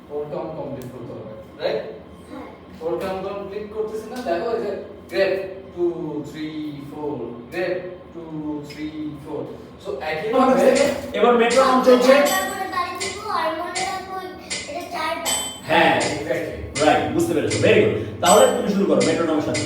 4 count complete করতে হবে right 4 count complete করতেছি না দেখো এই যে গ্রেপ 2 3 4 গ্রেপ 2 3 4 সো একই ভাবে এবার মেট্রোনম চলছে হ্যাঁ এক্স্যাক্টলি রাইট বুঝতে পেরেছো ভেরি গুড তাহলে তুমি শুরু করো মেট্রোনমের সাথে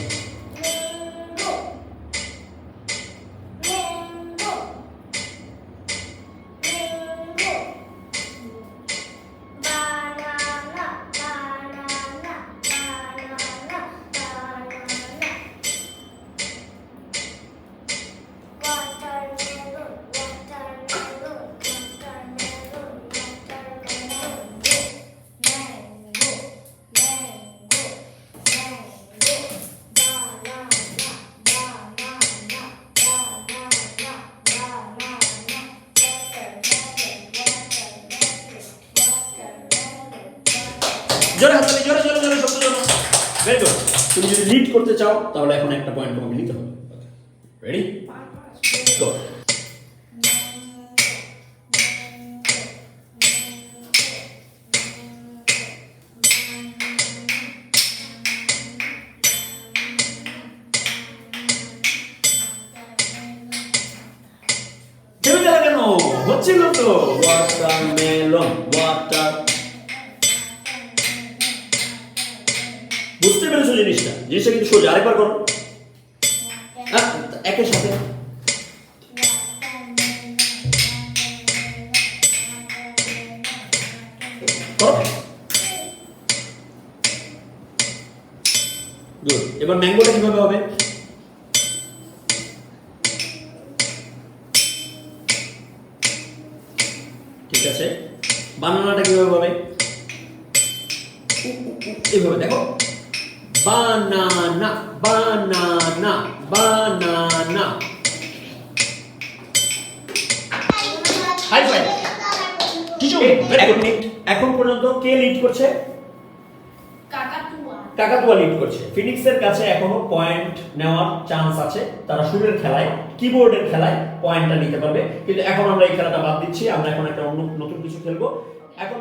জোরে হাততালি জোরে জোরে জোরে শব্দ জোরে ভেরি গুড তুমি যদি লিড করতে চাও তাহলে এখন একটা পয়েন্ট তোমাকে নিতে হবে রেডি গো থেমে গেল কেন হচ্ছিল তো ওয়াটারমেলন ওয়াটার বুঝতে পেরেছো জিনিসটা কিন্তু সোজা আরেকবার করো হ্যাঁ একের সাথে গুড এবার ম্যাঙ্গোটা কিভাবে হবে ঠিক আছে বানানাটা কিভাবে হবে এইভাবে দেখো banana banana banana high five কিছু এখন পর্যন্ত কে লিড করছে কাকাতুয়া লিড করছে ফিনিক্সের কাছে এখনো পয়েন্ট নেওয়ার চান্স আছে তারা সুরের খেলায় কিবোর্ডের খেলায় পয়েন্টটা নিতে পারবে কিন্তু এখন আমরা এই খেলাটা বাদ দিচ্ছি আমরা এখন একটা অন্য নতুন কিছু খেলবো এখন